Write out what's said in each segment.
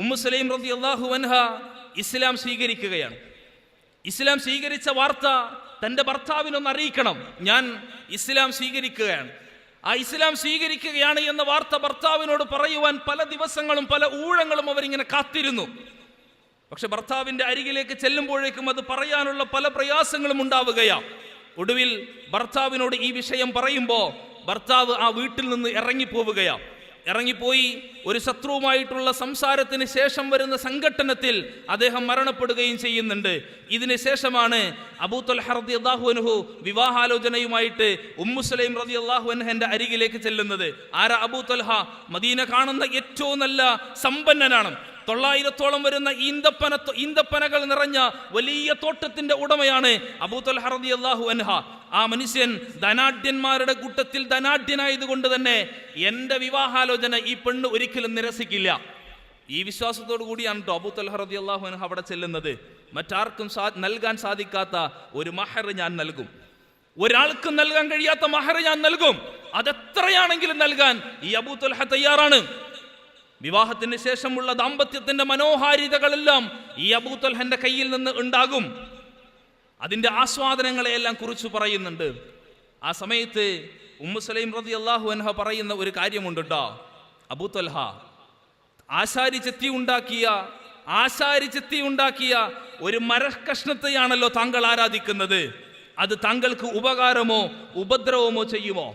Umm സലൈം റളിയല്ലാഹു അൻഹ ഇസ്ലാം സ്വീകരിക്കുകയാണ്. ഇസ്ലാം സ്വീകരിച്ച വാർത്ത തൻ്റെ ഭർത്താവിനൊന്ന് അറിയിക്കണം, ഞാൻ ഇസ്ലാം സ്വീകരിക്കുകയാണ്. ആ ഇസ്ലാം സ്വീകരിക്കുകയാണ് എന്ന വാർത്ത ഭർത്താവിനോട് പറയുവാൻ പല ദിവസങ്ങളും പല ഊഴങ്ങളും അവരിങ്ങനെ കാത്തിരുന്നു. പക്ഷെ ഭർത്താവിൻ്റെ അരികിലേക്ക് ചെല്ലുമ്പോഴേക്കും അത് പറയാനുള്ള പല പ്രയാസങ്ങളും ഉണ്ടാവുകയാണ്. ഒടുവിൽ ഭർത്താവിനോട് ഈ വിഷയം പറയുമ്പോൾ ഭർത്താവ് ആ വീട്ടിൽ നിന്ന് ഇറങ്ങിപ്പോവുകയാണ്. ഇറങ്ങിപ്പോയി ഒരു ശത്രുവുമായിട്ടുള്ള സംസാരത്തിന് ശേഷം വരുന്ന സംഘട്ടനത്തിൽ അദ്ദേഹം മരണപ്പെടുകയും ചെയ്യുന്നുണ്ട്. ഇതിന് ശേഷമാണ് അബൂ ത്വൽഹ റളിയല്ലാഹു അൻഹു വിവാഹാലോചനയുമായിട്ട് ഉമ്മു സലൈം റളിയല്ലാഹു അൻഹയുടെ അരികിലേക്ക് ചെല്ലുന്നത്. ആരാ അബൂ ത്വൽഹ? മദീന കാണുന്ന ഏറ്റവും നല്ല സമ്പന്നനാണ്. 900ഓളം വരുന്ന ഈന്തപ്പനകൾ നിറഞ്ഞ വലിയ തോട്ടത്തിന്റെ ഉടമയാണ് അബൂ ത്വൽഹ റളിയല്ലാഹു അൻഹ. ആ മനുഷ്യൻ ധനാഢ്യന്മാരുടെ കൂട്ടത്തിൽ ധനാഢ്യനായതുകൊണ്ട് തന്നെ എൻ്റെ വിവാഹാലോചന ഈ പെണ്ണ് ഒരിക്കലും നിരസിക്കില്ല. ഈ വിശ്വാസത്തോടു കൂടിയാണ് കേട്ടോ അബൂ ത്വൽഹ റളിയല്ലാഹു അൻഹു അവിടെ ചെല്ലുന്നത്. മറ്റാർക്കും നൽകാൻ സാധിക്കാത്ത ഒരു മഹർ ഞാൻ നൽകും, ഒരാൾക്കും നൽകാൻ കഴിയാത്ത മഹർ ഞാൻ നൽകും, അതെത്രയാണെങ്കിലും നൽകാൻ ഈ അബൂ ത്വൽഹ തയ്യാറാണ്. വിവാഹത്തിന് ശേഷമുള്ള ദാമ്പത്യത്തിന്റെ മനോഹാരിതകളെല്ലാം ഈ അബൂ ത്വൽഹന്റെ കയ്യിൽ നിന്ന് ഉണ്ടാകും. അതിന്റെ ആസ്വാദനങ്ങളെയെല്ലാം കുറിച്ച് പറയുന്നുണ്ട്. ആ സമയത്ത് ഉമ്മു സലൈം റളിയല്ലാഹു അൻഹ പറയുന്ന ഒരു കാര്യമുണ്ട് കേട്ടോ. അബൂ ത്വൽഹ, ആശാരി ചെത്തി ഉണ്ടാക്കിയ ഒരു മരക്കഷ്ണത്തെയാണല്ലോ താങ്കൾ ആരാധിക്കുന്നത്. അത് താങ്കൾക്ക് ഉപകാരമോ ഉപദ്രവമോ ചെയ്യുമോ?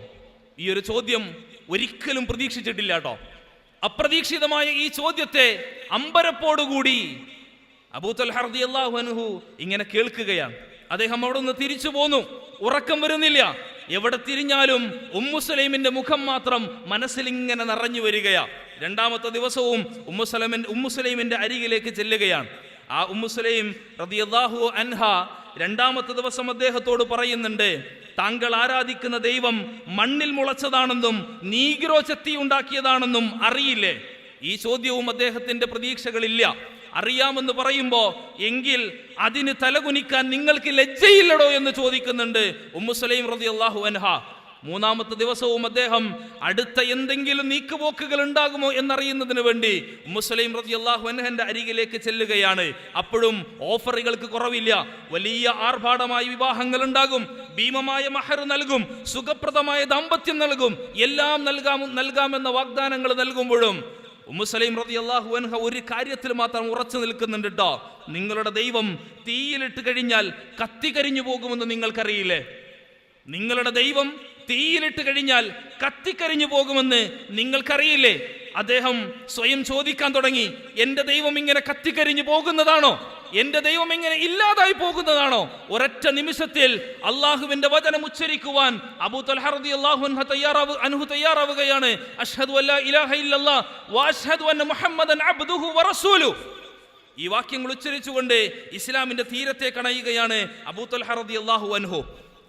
ഈ ഒരു ചോദ്യം ഒരിക്കലും പ്രതീക്ഷിച്ചിട്ടില്ല കേട്ടോ. അപ്രതീക്ഷിതമായ ഈ ചോദ്യത്തെ അമ്പരപ്പോടുകൂടി അബൂ ത്വൽഹ റളിയല്ലാഹു അൻഹു ഇങ്ങനെ കേൾക്കുകയാണ്. അദ്ദേഹം അവിടെ നിന്ന് തിരിച്ചു പോന്നു. ഉറക്കം വരുന്നില്ല. എവിടെ തിരിഞ്ഞാലും ഉമ്മു സലൈമിന്റെ മുഖം മാത്രം മനസ്സിൽ ഇങ്ങനെ നിറഞ്ഞു വരികയാ. രണ്ടാമത്തെ ദിവസവും ഉമ്മു സലൈമിന്റെ അരികിലേക്ക് ചെല്ലുകയാണ്. ആ ഉമ്മു സലൈം റളിയല്ലാഹു അൻഹ രണ്ടാമത്തെ ദിവസം അദ്ദേഹത്തോട് പറയുന്നുണ്ട്, താങ്കൾ ആരാധിക്കുന്ന ദൈവം മണ്ണിൽ മുളച്ചതാണെന്നും നീഗ്രോ ചെത്തി ഉണ്ടാക്കിയതാണെന്നും അറിയില്ലേ? ഈ ചോദ്യവും അദ്ദേഹത്തിന്റെ പ്രതീക്ഷകളില്ല. അറിയാമെന്ന് പറയുമ്പോ എങ്കിൽ അതിന് തലകുനിക്കാൻ നിങ്ങൾക്ക് ലജ്ജയില്ലടോ എന്ന് ചോദിക്കുന്നുണ്ട് ഉമ്മു സലൈം റളിയല്ലാഹു അൻഹ. മൂന്നാമത്തെ ദിവസവും അദ്ദേഹം അടുത്ത എന്തെങ്കിലും നീക്കുപോക്കുകൾ ഉണ്ടാകുമോ എന്നറിയുന്നതിന് വേണ്ടി ഉമ്മു സലൈം റളിയല്ലാഹു അൻഹന്റെ അരികിലേക്ക് ചെല്ലുകയാണ്. അപ്പോഴും ഓഫറുകൾക്ക് കുറവില്ല. വലിയ ആർഭാടമായ വിവാഹങ്ങൾ ഉണ്ടാകും, ഭീമമായ മഹർ നൽകും, സുഖപ്രദമായ ദാമ്പത്യം നൽകും, എല്ലാം നൽകാമെന്ന വാഗ്ദാനങ്ങൾ നൽകുമ്പോഴും ഉമ്മു സലൈം റളിയല്ലാഹു അൻഹ ഒരു കാര്യത്തിൽ മാത്രം ഉറച്ചു നിൽക്കുന്നുണ്ട് കേട്ടോ. നിങ്ങളുടെ ദൈവം തീയിലിട്ട് കഴിഞ്ഞാൽ കത്തിക്കരിഞ്ഞു പോകുമെന്ന് നിങ്ങൾക്കറിയില്ലേ? നിങ്ങളുടെ ദൈവം തീയിലിട്ട് കഴിഞ്ഞാൽ കത്തിക്കരിഞ്ഞു പോകുമെന്ന് നിങ്ങൾക്കറിയില്ലേ? അദ്ദേഹം സ്വയം ചോദിക്കാൻ തുടങ്ങി, എന്റെ ദൈവം ഇങ്ങനെ കത്തിക്കരിഞ്ഞു പോകുന്നതാണോ? എന്റെ ദൈവം ഇങ്ങനെ ഇല്ലാതായി പോകുന്നതാണോ? ഒരൊറ്റ നിമിഷത്തിൽ അള്ളാഹുവിന്റെ വചനം ഉച്ചരിക്കുവാൻ അബൂ ത്വൽഹ റളിയല്ലാഹു അൻഹു തയ്യാറാവുകയാണ്. അഷ്ഹദു അല്ലാ ഇലാഹ ഇല്ലല്ലാഹ് വ അഷ്ഹദു അന്ന മുഹമ്മദൻ അബ്ദുഹു വ റസൂലുഹു. ഈ വാക്യങ്ങൾ ഉച്ചരിച്ചുകൊണ്ട് ഇസ്ലാമിന്റെ തീരത്തെ കണയുകയാണ് അബൂ ത്വൽഹ റളിയല്ലാഹു അൻഹു.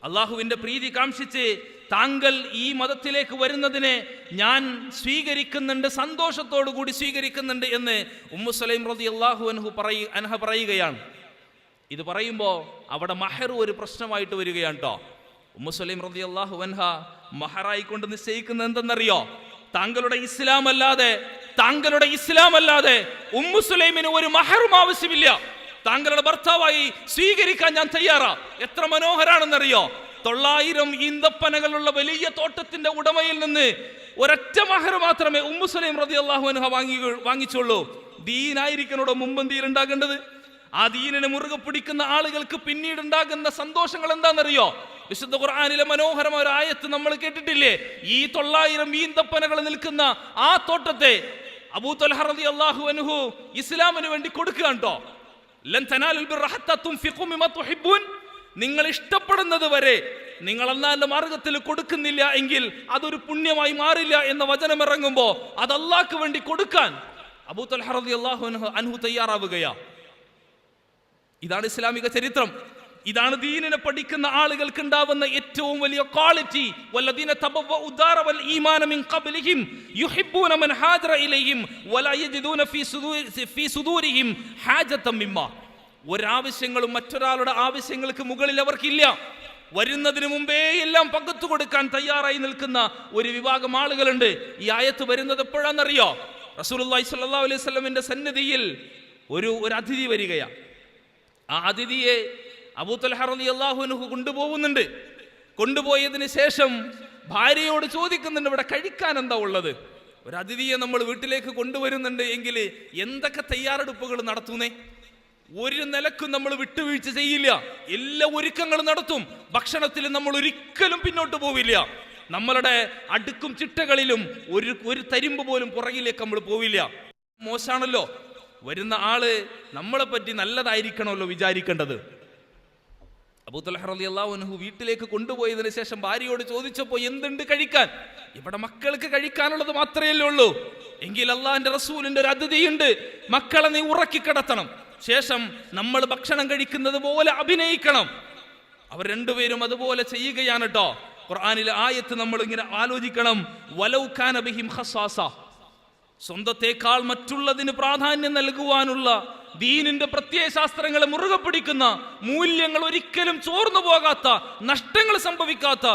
അള്ളാഹുവിന്റെ പ്രീതി കാംക്ഷിച്ച് താങ്കൾ ഈ മതത്തിലേക്ക് വരുന്നതിനെ ഞാൻ സ്വീകരിക്കുന്നുണ്ട്, സന്തോഷത്തോടു കൂടി സ്വീകരിക്കുന്നുണ്ട് എന്ന് ഉമ്മു സലൈം റളിയല്ലാഹു അൻഹ പറയുകയാണ്. ഇത് പറയുമ്പോൾ അവിടെ മഹർ ഒരു പ്രശ്നമായിട്ട് വരികയാണ് കേട്ടോ. ഉമ്മു സലൈം റളിയല്ലാഹു അൻഹ മഹറായിക്കൊണ്ട് നിശ്ചയിക്കുന്നത് എന്തെന്നറിയോ? താങ്കളുടെ ഇസ്ലാം അല്ലാതെ ഉമ്മു സലൈമിന് ഒരു മഹറും ആവശ്യമില്ല. താങ്കളുടെ ഭർത്താവായി സ്വീകരിക്കാൻ ഞാൻ തയ്യാറാ. എത്ര മനോഹരാണെന്നറിയോ? 900 ഈന്തപ്പനകളുള്ള വലിയ തോട്ടത്തിന്റെ ഉടമയിൽ നിന്ന് ഒരൊറ്റ മഹർ മാത്രമേ ഉമ്മു സലൈം റളിയല്ലാഹു അൻഹ വാങ്ങിച്ചുള്ളൂ. ദീനായിരിക്കണോടോ മുമ്പന്തിയിൽ ഉണ്ടാകേണ്ടത്. ആ ദീനിനെ മുറുകെ പിടിക്കുന്ന ആളുകൾക്ക് പിന്നീട് ഉണ്ടാകുന്ന സന്തോഷങ്ങൾ എന്താണെന്നറിയോ? വിശുദ്ധ ഖുർആനിലെ മനോഹരമായ ഒരു ആയത്ത് നമ്മൾ കേട്ടിട്ടില്ലേ? ഈ 900 ഈന്തപ്പനകൾ നിൽക്കുന്ന ആ തോട്ടത്തെ അബൂ ത്വൽഹ റളിയല്ലാഹു അൻഹു ഇസ്ലാമിന് വേണ്ടി കൊടുക്കുകയാണ് കേട്ടോ. ലൻ തനാലുൽ ബിർറ ഹത്താ തുൻഫിഖു മിമ്മാ തുഹിബ്ബൂൻ. നിങ്ങൾ ഇഷ്ടപ്പെടുന്നത് വരെ നിങ്ങൾ അല്ലാഹുവിന്റെ മാർഗത്തിൽ കൊടുക്കുന്നില്ല എങ്കിൽ അതൊരു പുണ്യമായി മാറില്ല എന്ന വചനം ഇറങ്ങുമ്പോൾ അത് അല്ലാഹുവിന് വേണ്ടി കൊടുക്കാൻ അബൂ ത്വൽഹ റളിയല്ലാഹു അൻഹു തയ്യാറാവുകയാ. ഇതാണ് ഇസ്ലാമിക ചരിത്രം. ഇതാണ് ദീനിനെ പഠിക്കുന്ന ആളുകൾക്ക് ഉണ്ടാവുന്ന ഏറ്റവും വലിയ ക്വാളിറ്റി. വല്ലദീന തബവ്വഉ ദാറ വൽ ഈമാന മിൻ ഖബ്ലിഹിം യുഹിബ്ബൂന മൻ ഹാജറ ഇലൈഹിം വലാ യജിദൂന ഫീ സുദൂരിഹിം ഹാജതൻ മിമ്മാ. ഒരാവശ്യങ്ങളും മറ്റൊരാളുടെ ആവശ്യങ്ങൾക്ക് മുകളിൽ അവർക്കില്ല. വരുന്നതിന് മുമ്പേ എല്ലാം പകുത്തു കൊടുക്കാൻ തയ്യാറായി നിൽക്കുന്ന ഒരു വിഭാഗം ആളുകളുണ്ട്. ഈ ആയത്ത് വരുന്നത് എപ്പോഴാണെന്നറിയോ? റസൂലുള്ളാഹി സ്വല്ലല്ലാഹു അലൈഹി വസല്ലമിന്റെ സന്നിധിയിൽ ഒരു അതിഥി വരികയാണ്. ആ അതിഥിയെ അബൂ തൽഹ റളിയല്ലാഹു അൻഹു കൊണ്ടുപോകുന്നുണ്ട്. കൊണ്ടുപോയതിന് ശേഷം ഭാര്യയോട് ചോദിക്കുന്നുണ്ട്, ഇവിടെ കഴിക്കാൻ എന്താ ഉള്ളത്? ഒരു അതിഥിയെ നമ്മൾ വീട്ടിലേക്ക് കൊണ്ടുവരുന്നുണ്ട് എങ്കിൽ എന്തൊക്കെ തയ്യാറെടുപ്പുകൾ നടത്തുന്നേ? ഒരു നിലക്കും നമ്മൾ വിട്ടുവീഴ്ച ചെയ്യില്ല, എല്ലാ ഒരുക്കങ്ങളും നടത്തും. ഭക്ഷണത്തിൽ നമ്മൾ ഒരിക്കലും പിന്നോട്ട് പോവില്ല. നമ്മളുടെ അടുക്കും ചിട്ടകളിലും ഒരു തരിമ്പ് പോലും പുറകിലേക്ക് നമ്മൾ പോവില്ല. മോശാണല്ലോ, വരുന്ന ആള് നമ്മളെ പറ്റി നല്ലതായിരിക്കണമല്ലോ വിചാരിക്കേണ്ടത്. അബൂ തൽഹ റളിയല്ലാഹു അൻഹു വീട്ടിലേക്ക് കൊണ്ടുപോയതിനു ശേഷം ഭാര്യയോട് ചോദിച്ചപ്പോൾ എന്തുണ്ട് കഴിക്കാൻ? ഇവിടെ മക്കൾക്ക് കഴിക്കാനുള്ളത് മാത്രമേ ഉള്ളൂ. എങ്കിൽ അള്ളാഹിന്റെ റസൂലിന്റെ ഒരു അതിഥിയുണ്ട്, മക്കളെ നീ ഉറക്കി കിടത്തണം, ശേഷം നമ്മൾ ഭക്ഷണം കഴിക്കുന്നത് പോലെ അഭിനയിക്കണം. അവർ രണ്ടുപേരും അതുപോലെ ചെയ്യുകയാണ് കേട്ടോ. ഖുർആനിലെ ആയത്ത് നമ്മൾ ഇങ്ങനെ ആലോചിക്കണം. വലൗ കാന ബിഹിം ഖസാസ, സ്വന്തത്തെക്കാൾ മറ്റുള്ളതിന് പ്രാധാന്യം നൽകുവാനുള്ള ദീനിന്റെ പ്രത്യയശാസ്ത്രങ്ങളെ മുറുകെ പിടിക്കുന്ന, മൂല്യങ്ങൾ ഒരിക്കലും ചോർന്നു പോകാത്ത, നഷ്ടങ്ങൾ സംഭവിക്കാത്ത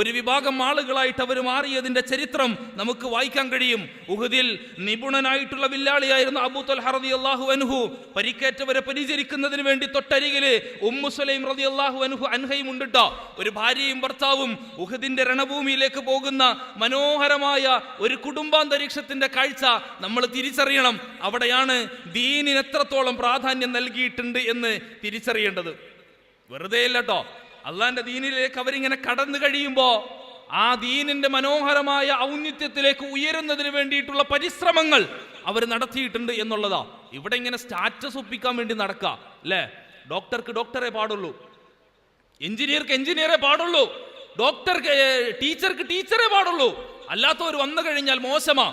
ഒരു വിഭാഗം ആളുകളായിട്ട് അവർ മാറിയതിന്റെ ചരിത്രം നമുക്ക് വായിക്കാൻ കഴിയും. ഉഹദിൽ നിപുണനായിട്ടുള്ള വില്ലാളിയായിരുന്ന അബൂ തൽഹ റളിയല്ലാഹു അൻഹു പരിക്കേറ്റവരെ പരിചരിക്കുന്നതിന് വേണ്ടി തൊട്ടരികില് ഉമ്മു സുലൈം റളിയല്ലാഹു അൻഹു അൻഹയും ഉണ്ടിട്ടോ. ഒരു ഭാര്യയും ഭർത്താവും ഉഹദിന്റെ രണഭൂമിയിലേക്ക് പോകുന്ന മനോഹരമായ ഒരു കുടുംബാന്തരീക്ഷത്തിന്റെ കാഴ്ച നമ്മൾ തിരിച്ചറിയണം. അവിടെയാണ് ദീനിന് എത്രത്തോളം പ്രാധാന്യം നൽകിയിട്ടുണ്ട് എന്ന് തിരിച്ചറിയേണ്ടത്. വെറുതെ ഇല്ല കേട്ടോ. അള്ളാന്റെ ദീനിലേക്ക് അവരിങ്ങനെ കടന്നു കഴിയുമ്പോ ആ ദീനിന്റെ മനോഹരമായ ഔന്നിത്യത്തിലേക്ക് ഉയരുന്നതിന് വേണ്ടിയിട്ടുള്ള പരിശ്രമങ്ങൾ അവർ നടത്തിയിട്ടുണ്ട് എന്നുള്ളതാ. ഇവിടെ ഇങ്ങനെ സ്റ്റാറ്റസ് ഒപ്പിക്കാൻ വേണ്ടി നടക്കുക അല്ലേ? ഡോക്ടർക്ക് ഡോക്ടറെ പാടുള്ളൂ, എഞ്ചിനീയർക്ക് എഞ്ചിനീയറെ പാടുള്ളൂ, ടീച്ചർക്ക് ടീച്ചറെ പാടുള്ളൂ. അല്ലാത്തവർ വന്നു കഴിഞ്ഞാൽ മോശമാ.